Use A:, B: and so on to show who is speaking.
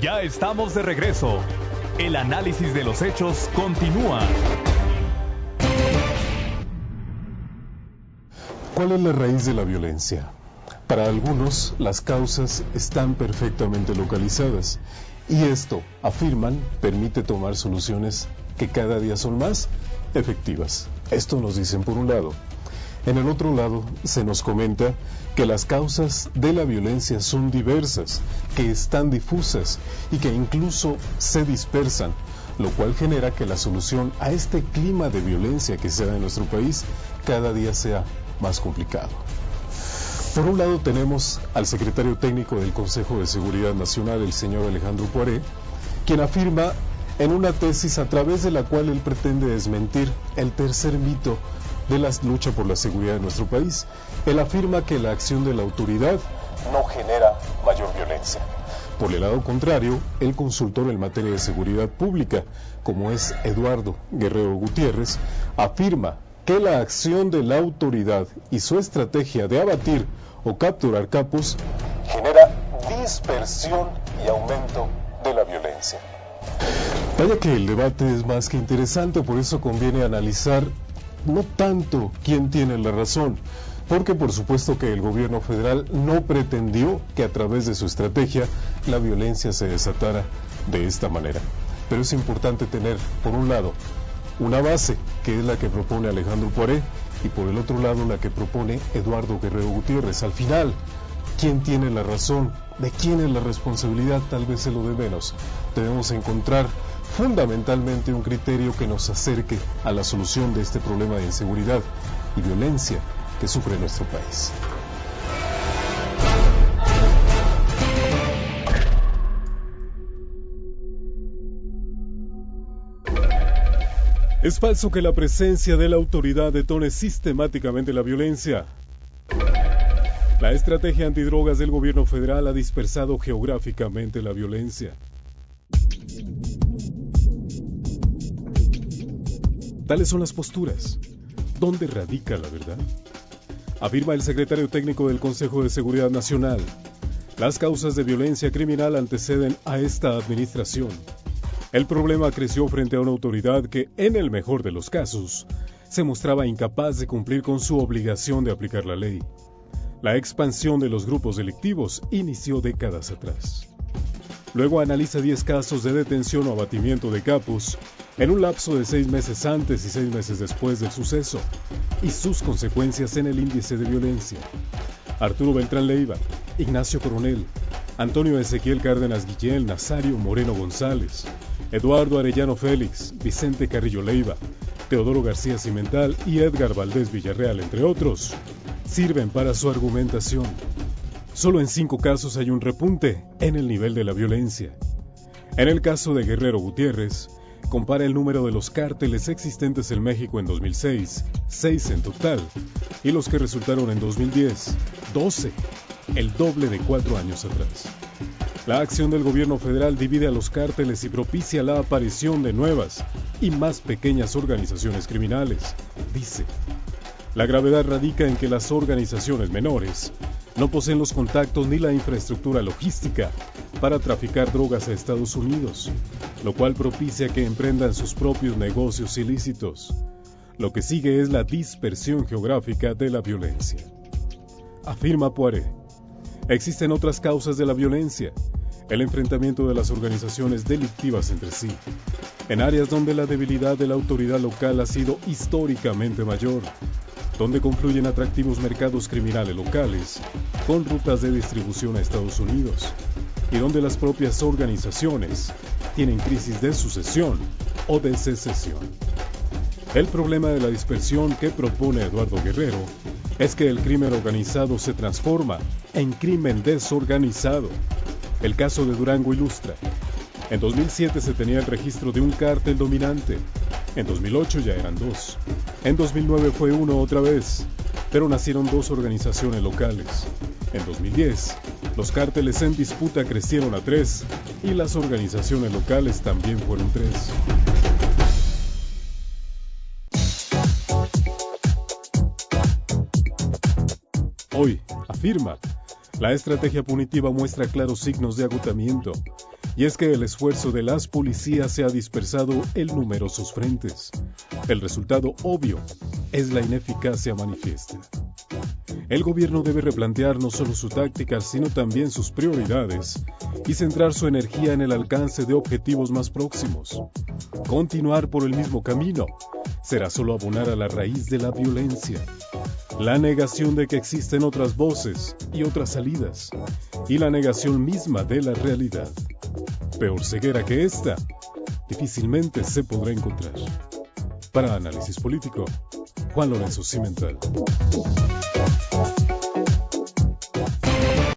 A: Ya estamos de regreso. El análisis de los hechos continúa.
B: ¿Cuál es la raíz de la violencia? Para algunos, las causas están perfectamente localizadas y esto, afirman, permite tomar soluciones que cada día son más efectivas. Esto nos dicen por un lado. En el otro lado, se nos comenta que las causas de la violencia son diversas, que están difusas y que incluso se dispersan, lo cual genera que la solución a este clima de violencia que se da en nuestro país cada día sea más complicado. Por un lado tenemos al secretario técnico del Consejo de Seguridad Nacional, el señor Alejandro Poiré, quien afirma en una tesis a través de la cual él pretende desmentir el tercer mito de la lucha por la seguridad de nuestro país. Él afirma que la acción de la autoridad no genera mayor violencia. Por el lado contrario, el consultor en materia de seguridad pública, como es Eduardo Guerrero Gutiérrez, afirma que la acción de la autoridad y su estrategia de abatir o capturar capos genera dispersión y aumento de la violencia. Vaya que el debate es más que interesante, por eso conviene analizar no tanto quién tiene la razón, porque por supuesto que el gobierno federal no pretendió que a través de su estrategia la violencia se desatara de esta manera. Pero es importante tener, por un lado, una base, que es la que propone Alejandro Poiré, y por el otro lado la que propone Eduardo Guerrero Gutiérrez. Al final, ¿quién tiene la razón? ¿De quién es la responsabilidad? Tal vez es lo de menos. Debemos encontrar fundamentalmente un criterio que nos acerque a la solución de este problema de inseguridad y violencia que sufre nuestro país.
C: Es falso que la presencia de la autoridad detone sistemáticamente la violencia. La estrategia antidrogas del gobierno federal ha dispersado geográficamente la violencia. Tales son las posturas. ¿Dónde radica la verdad? Afirma el secretario técnico del Consejo de Seguridad Nacional. Las causas de violencia criminal anteceden a esta administración. El problema creció frente a una autoridad que, en el mejor de los casos, se mostraba incapaz de cumplir con su obligación de aplicar la ley. La expansión de los grupos delictivos inició décadas atrás. Luego analiza 10 casos de detención o abatimiento de capos en un lapso de 6 meses antes y 6 meses después del suceso y sus consecuencias en el índice de violencia. Arturo Beltrán Leiva, Ignacio Coronel, Antonio Ezequiel Cárdenas Guillén, Nazario Moreno González, Eduardo Arellano Félix, Vicente Carrillo Leiva, Teodoro García Cimental y Edgar Valdés Villarreal, entre otros, sirven para su argumentación. Solo en 5 casos hay un repunte en el nivel de la violencia. En el caso de Guerrero Gutiérrez, compara el número de los cárteles existentes en México en 2006, 6 en total, y los que resultaron en 2010, 12, el doble de 4 años atrás. La acción del gobierno federal divide a los cárteles y propicia la aparición de nuevas y más pequeñas organizaciones criminales, dice. La gravedad radica en que las organizaciones menores no poseen los contactos ni la infraestructura logística para traficar drogas a Estados Unidos, lo cual propicia que emprendan sus propios negocios ilícitos. Lo que sigue es la dispersión geográfica de la violencia. Afirma Poiré. Existen otras causas de la violencia, el enfrentamiento de las organizaciones delictivas entre sí, en áreas donde la debilidad de la autoridad local ha sido históricamente mayor, donde confluyen atractivos mercados criminales locales con rutas de distribución a Estados Unidos, y donde las propias organizaciones tienen crisis de sucesión o de secesión. El problema de la dispersión que propone Eduardo Guerrero es que el crimen organizado se transforma en crimen desorganizado. El caso de Durango ilustra. En 2007 se tenía el registro de un cártel dominante. En 2008 ya eran 2. En 2009 fue uno otra vez, pero nacieron 2 organizaciones locales. En 2010, los cárteles en disputa crecieron a 3 y las organizaciones locales también fueron 3. Hoy, afirma, la estrategia punitiva muestra claros signos de agotamiento Y es que el esfuerzo de las policías se ha dispersado en numerosos frentes. El resultado obvio es la ineficacia manifiesta. El gobierno debe replantear no solo su táctica, sino también sus prioridades y centrar su energía en el alcance de objetivos más próximos. Continuar por el mismo camino será solo abonar a la raíz de la violencia, la negación de que existen otras voces y otras salidas, y la negación misma de la realidad. Peor ceguera que esta, difícilmente se podrá encontrar. Para Análisis Político, Juan Lorenzo Cimental.